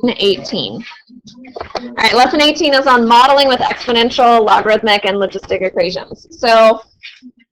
18. All right, lesson 18 is on modeling with exponential, logarithmic, and logistic equations. So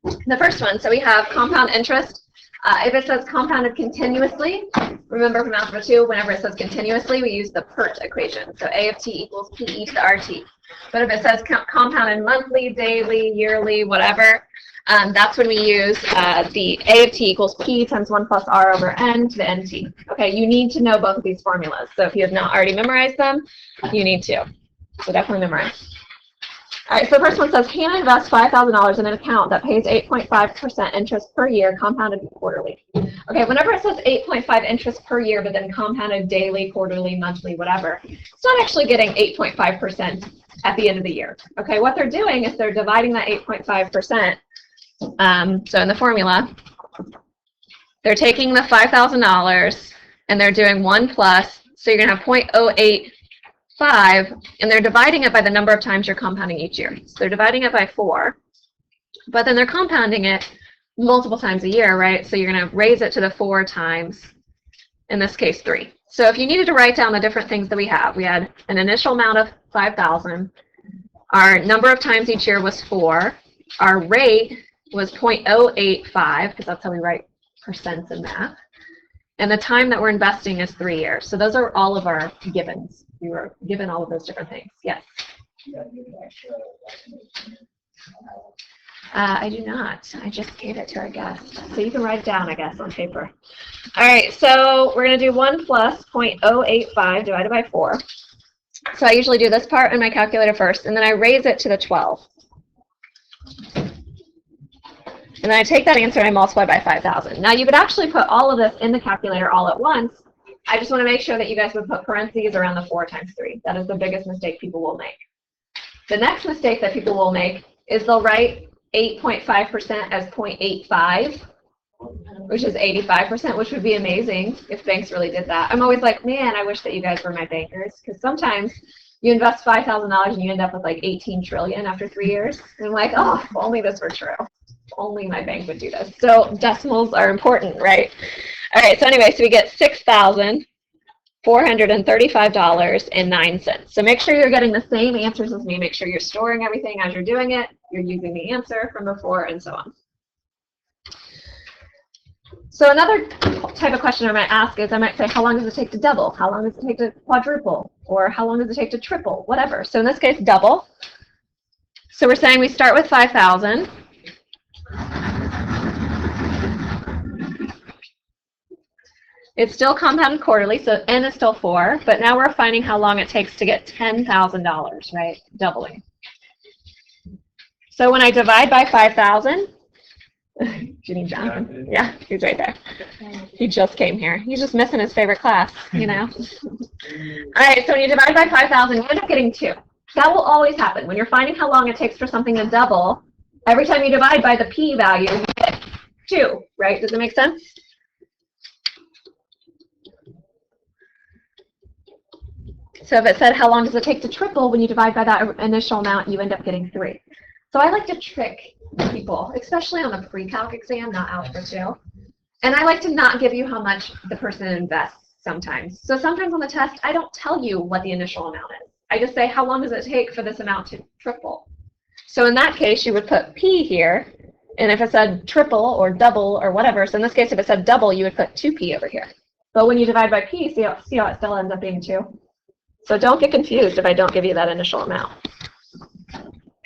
the first one, so we have compound interest. If it says compounded continuously, remember from Algebra 2, whenever it says continuously, we use the PERT equation. So A of t equals PE to RT. But if it says compounded monthly, daily, yearly, whatever, that's when we use the A of t equals P times 1 plus R over N to the NT. Okay, you need to know both of these formulas. So if you have not already memorized them, you need to. So definitely memorize. All right, so the first one says, Hannah invests $5,000 in an account that pays 8.5% interest per year, compounded quarterly. Okay, whenever it says 8.5 interest per year, but then compounded daily, quarterly, monthly, whatever, it's not actually getting 8.5% at the end of the year. Okay, what they're doing is they're dividing that 8.5%. So in the formula, they're taking the $5,000 and they're doing 1 plus, so you're going to have 0.085, and they're dividing it by the number of times you're compounding each year. So they're dividing it by 4, but then they're compounding it multiple times a year, right? So you're going to raise it to the 4 times, in this case, 3. So if you needed to write down the different things that we had an initial amount of 5,000, our number of times each year was 4, our rate was 0.085, because that's how we write percents in math. And the time that we're investing is 3 years. So those are all of our givens. We were given all of those different things. Yes? I do not. I just gave it to our guest. So you can write it down, I guess, on paper. All right, so we're going to do 1 plus 0.085 divided by 4. So I usually do this part in my calculator first, and then I raise it to the 12. And then I take that answer and I multiply by 5,000. Now you could actually put all of this in the calculator all at once. I just want to make sure that you guys would put parentheses around the 4 times 3. That is the biggest mistake people will make. The next mistake that people will make is they'll write 8.5% as 0.85, which is 85%, which would be amazing if banks really did that. I'm always like, man, I wish that you guys were my bankers, because sometimes you invest $5,000 and you end up with like 18 trillion after 3 years. And I'm like, oh, if only this were true. Only my bank would do this. So decimals are important, right? All right, so anyway, so we get $6,435.09. So make sure you're getting the same answers as me. Make sure you're storing everything as you're doing it. You're using the answer from before and so on. So another type of question I might ask is I might say, how long does it take to double? How long does it take to quadruple? Or how long does it take to triple? Whatever. So in this case, double. So we're saying we start with 5,000. It's still compounded quarterly, so n is still 4, but now we're finding how long it takes to get $10,000, right? Doubling. So when I divide by 5,000, Jimmy Johnson, yeah, he's right there. He just came here. He's just missing his favorite class, you know? All right, so when you divide by 5,000, you end up getting 2. That will always happen. When you're finding how long it takes for something to double, every time you divide by the p value, you get 2, right? Does it make sense? So if it said, how long does it take to triple, when you divide by that initial amount, you end up getting 3. So I like to trick people, especially on a pre-calc exam, not Algebra 2. And I like to not give you how much the person invests sometimes. So sometimes on the test, I don't tell you what the initial amount is. I just say, how long does it take for this amount to triple? So in that case, you would put P here. And if it said triple or double or whatever, so in this case, if it said double, you would put 2P over here. But when you divide by P, see how it still ends up being 2? So don't get confused if I don't give you that initial amount.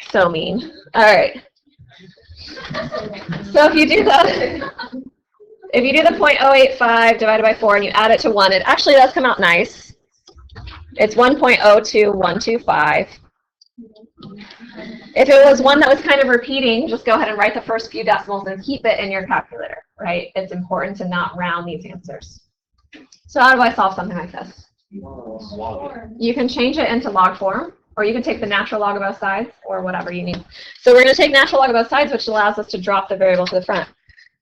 So mean. All right. So if you do the 0.085 divided by 4 and you add it to 1, it actually does come out nice. It's 1.02125. If it was one that was kind of repeating, just go ahead and write the first few decimals and keep it in your calculator, right? It's important to not round these answers. So how do I solve something like this? You can change it into log form, or you can take the natural log of both sides, or whatever you need. So we're going to take natural log of both sides, which allows us to drop the variable to the front.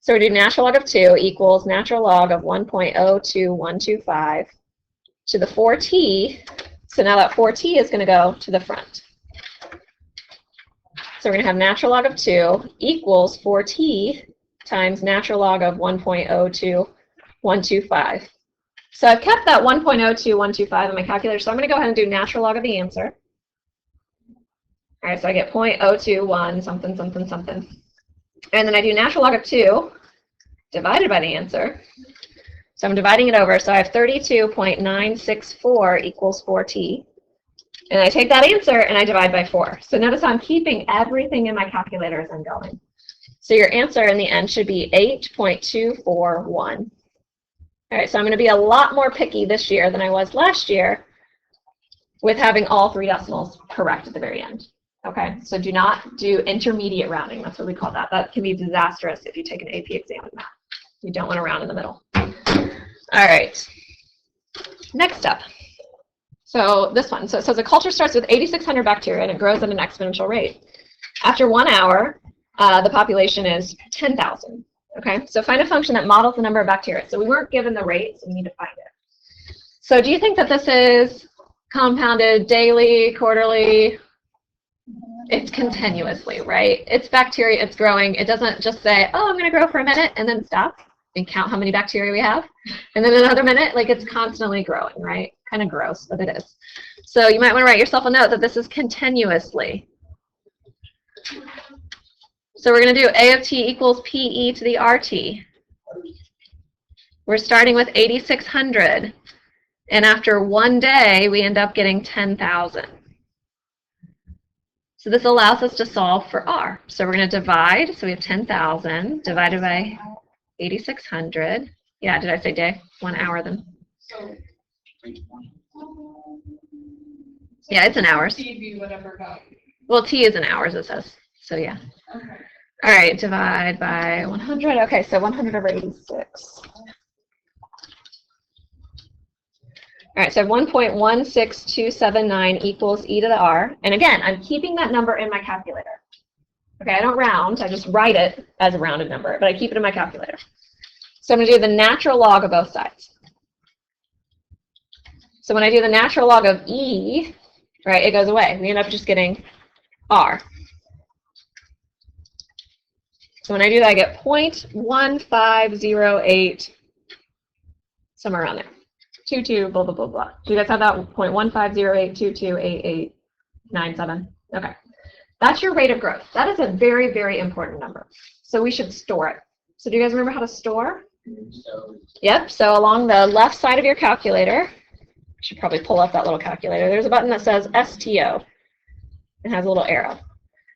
So we do natural log of 2 equals natural log of 1.02125 to the 4t. So now that 4t is going to go to the front. So we're going to have natural log of 2 equals 4t times natural log of 1.02125. So I've kept that 1.02125 in my calculator, so I'm going to go ahead and do natural log of the answer. All right, so I get 0.021 something, something, something. And then I do natural log of 2 divided by the answer. So I'm dividing it over, so I have 32.964 equals 4t. And I take that answer and I divide by 4. So notice I'm keeping everything in my calculator as I'm going. So your answer in the end should be 8.241. All right, so I'm going to be a lot more picky this year than I was last year with having all 3 decimals correct at the very end. Okay, so do not do intermediate rounding. That's what we call that. That can be disastrous if you take an AP exam in math. You don't want to round in the middle. All right, next up. So this one, so it says a culture starts with 8,600 bacteria and it grows at an exponential rate. After 1 hour, the population is 10,000. Okay, so find a function that models the number of bacteria. So we weren't given the rate, so we need to find it. So do you think that this is compounded daily, quarterly? It's continuously, right? It's bacteria, it's growing. It doesn't just say, oh, I'm going to grow for a minute and then stop and count how many bacteria we have. And then another minute, like it's constantly growing, right? Kind of gross, but it is. So you might want to write yourself a note that this is continuously. So we're going to do A of t equals PE to the RT. We're starting with 8,600. And after 1 day, we end up getting 10,000. So this allows us to solve for R. So we're going to divide. So we have 10,000 divided by 8,600. Yeah, did I say day? 1 hour then. Yeah, it's in hours. Well, T is in hours, it says. So yeah. Okay. All right, divide by 100. Okay, so 100 over 86. All right, so 1.16279 equals e to the r. And again, I'm keeping that number in my calculator. Okay, I don't round. I just write it as a rounded number, but I keep it in my calculator. So I'm going to do the natural log of both sides. So when I do the natural log of e, right, it goes away. We end up just getting r. So when I do that, I get 0.1508, somewhere around there. 22, blah, blah, blah, blah. Do you guys have that? 0.1508228897. Okay. That's your rate of growth. That is a very, very important number. So we should store it. So do you guys remember how to store? Yep. So along the left side of your calculator, you should probably pull up that little calculator. There's a button that says STO. It has a little arrow.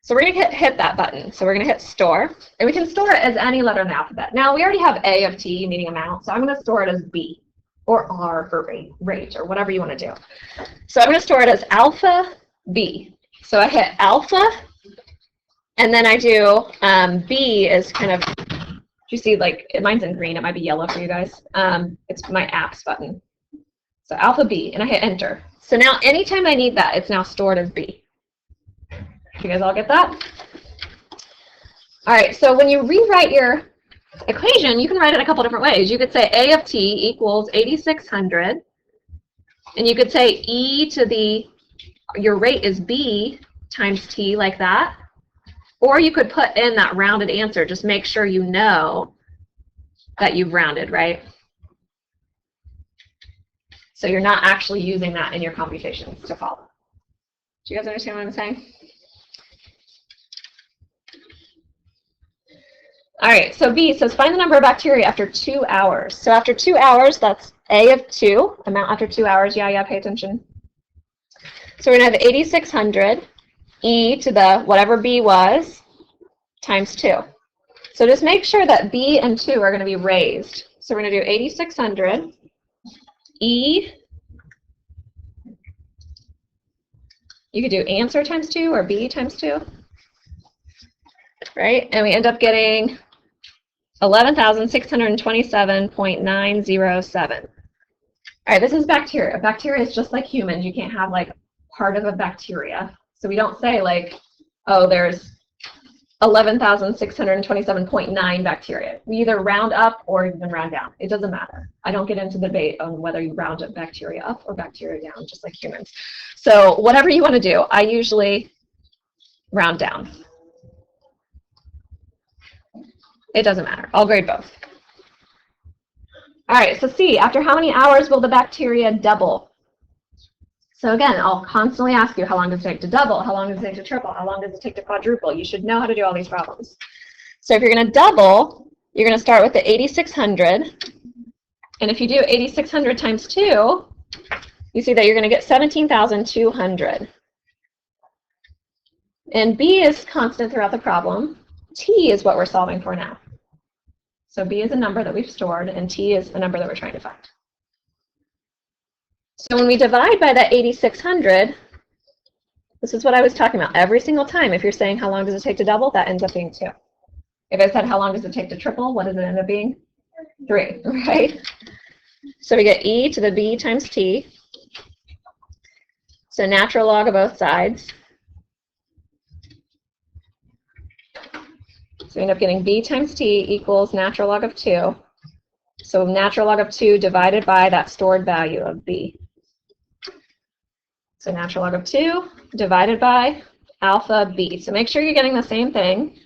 So we're going to hit that button. So we're going to hit store. And we can store it as any letter in the alphabet. Now, we already have A of t, meaning amount. So I'm going to store it as B. Or R for rate, or whatever you want to do. So I'm going to store it as alpha B. So I hit alpha, and then I do B is kind of, you see, like, mine's in green. It might be yellow for you guys. It's my apps button. So alpha B, and I hit enter. So now anytime I need that, it's now stored as B. You guys all get that? All right, so when you rewrite your equation, you can write it a couple different ways. You could say A of t equals 8,600, and you could say e to the, your rate is B times t, like that. Or you could put in that rounded answer. Just make sure you know that you've rounded, right? So you're not actually using that in your computations to follow. Do you guys understand what I'm saying? All right, so B says find the number of bacteria after 2 hours. So after 2 hours, that's A of 2, amount after 2 hours. Yeah, pay attention. So we're going to have 8,600 e to the whatever B was times 2. So just make sure that B and 2 are going to be raised. So we're going to do 8,600 e. You could do answer times 2 or B times 2. Right? And we end up getting 11,627.907. All right, this is bacteria. Bacteria is just like humans. You can't have like part of a bacteria. So we don't say like, oh, there's 11,627.9 bacteria. We either round up or even round down. It doesn't matter. I don't get into the debate on whether you round up bacteria up or bacteria down, just like humans. So whatever you want to do, I usually round down. It doesn't matter. I'll grade both. All right, so C, after how many hours will the bacteria double? So again, I'll constantly ask you, how long does it take to double? How long does it take to triple? How long does it take to quadruple? You should know how to do all these problems. So if you're going to double, you're going to start with the 8,600. And if you do 8,600 times 2, you see that you're going to get 17,200. And B is constant throughout the problem. T is what we're solving for now. So B is a number that we've stored, and T is a number that we're trying to find. So when we divide by that 8,600, this is what I was talking about. Every single time, if you're saying how long does it take to double, that ends up being 2. If I said how long does it take to triple, what does it end up being? 3, right? So we get e to the b times t. So natural log of both sides. So we end up getting b times t equals natural log of 2. So natural log of 2 divided by that stored value of b. So natural log of 2 divided by alpha b. So make sure you're getting the same thing.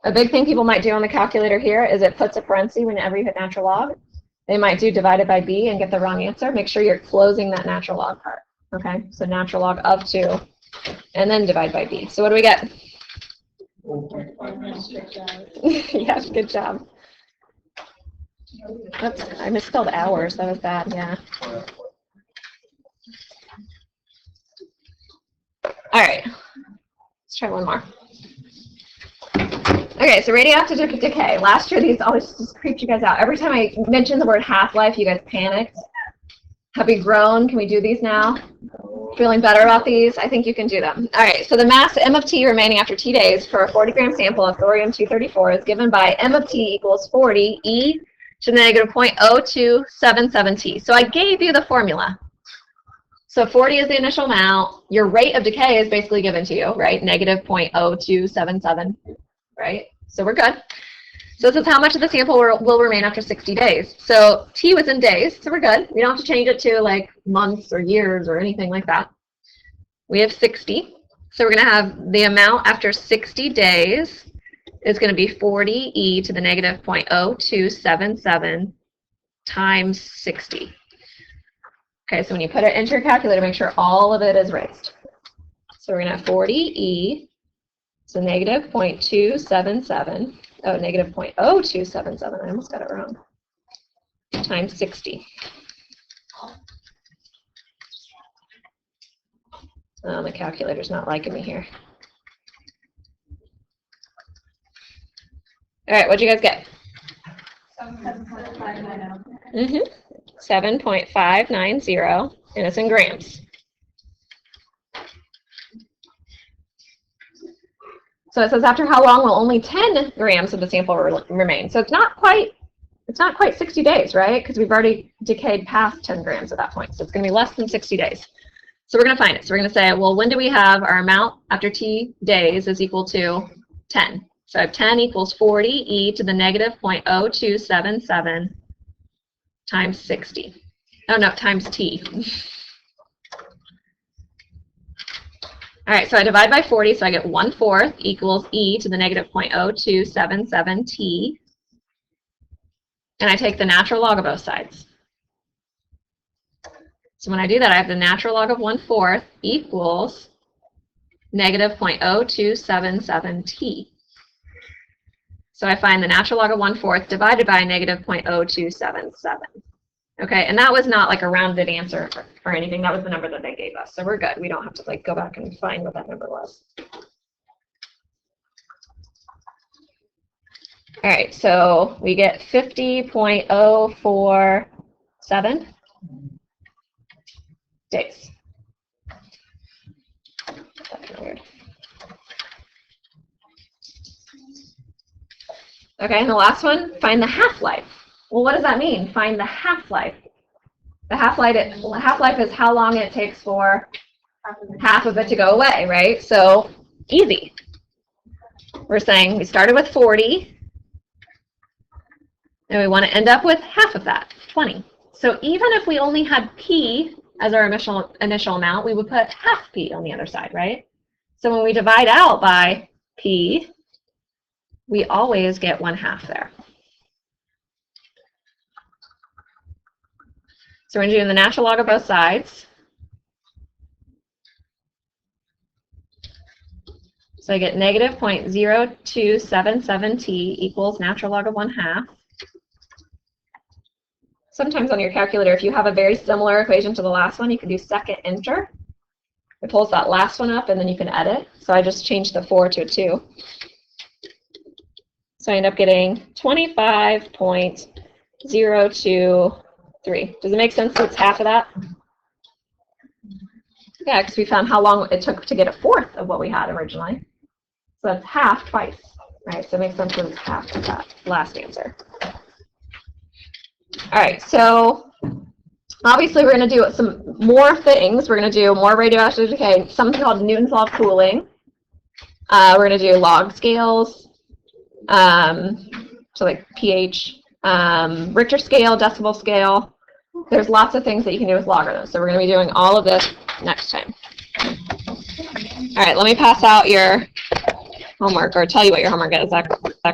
A big thing people might do on the calculator here is it puts a parenthesis whenever you hit natural log. They might do divided by b and get the wrong answer. Make sure you're closing that natural log part. Okay, so natural log of 2 and then divide by b. So what do we get? 4.596. Yes, good job. Oops, I misspelled hours. That was bad, yeah. All right, let's try one more. Okay, so radioactive decay. Last year, these always just creeped you guys out. Every time I mentioned the word half-life, you guys panicked. Have we grown? Can we do these now? Feeling better about these? I think you can do them. All right, so the mass M of T remaining after T days for a 40-gram sample of thorium-234 is given by M of T equals 40 e to the negative 0.0277 T. So I gave you the formula. So 40 is the initial amount. Your rate of decay is basically given to you, right? Negative 0.0277, right? So we're good. So this is how much of the sample will remain after 60 days. So T was in days, so we're good. We don't have to change it to like months or years or anything like that. We have 60. So we're going to have the amount after 60 days is going to be 40 e to the negative 0.0277 times 60. Okay, so when you put it into your calculator, make sure all of it is raised. So we're going to have 40 e, so negative 0.277. Oh, negative 0.0277. I almost got it wrong. Times 60. Oh, my calculator's not liking me here. All right, what'd you guys get? 7.590. 7.590, and it's in grams. So it says after how long will only 10 grams of the sample remain? So it's not quite 60 days, right? Because we've already decayed past 10 grams at that point. So it's going to be less than 60 days. So we're going to find it. So we're going to say, well, when do we have our amount after t days is equal to 10? So I have 10 equals 40 e to the negative 0.0277 times 60. Oh, no, times t. All right, so I divide by 40, so I get 1/4 equals e to the negative 0.0277 t. And I take the natural log of both sides. So when I do that, I have the natural log of 1/4 equals negative 0.0277 t. So I find the natural log of 1/4 divided by negative 0.0277. Okay, and that was not like a rounded answer or anything. That was the number that they gave us. So we're good. We don't have to like go back and find what that number was. All right, so we get 50.047 days. That's weird. Okay, and the last one, find the half-life. Well, what does that mean? Find the half-life. The half-life is how long it takes for half of it to go away, right? So easy. We're saying we started with 40, and we want to end up with half of that, 20. So even if we only had p as our initial amount, we would put half p on the other side, right? So when we divide out by p, we always get 1/2 there. So we're going to do the natural log of both sides. So I get negative 0.0277t equals natural log of 1/2. Sometimes on your calculator, if you have a very similar equation to the last one, you can do second enter. It pulls that last one up, and then you can edit. So I just changed the 4 to a 2. So I end up getting 25.023. Does it make sense that it's half of that? Yeah, because we found how long it took to get a fourth of what we had originally. So that's half twice, right? So it makes sense that it's half of that last answer. All right, so obviously we're going to do some more things. We're going to do more radioactive decay, something called Newton's law of cooling. We're going to do log scales, so like pH, Richter scale, decibel scale. There's lots of things that you can do with logarithms. So we're going to be doing all of this next time. All right, let me pass out your homework, or tell you what your homework is.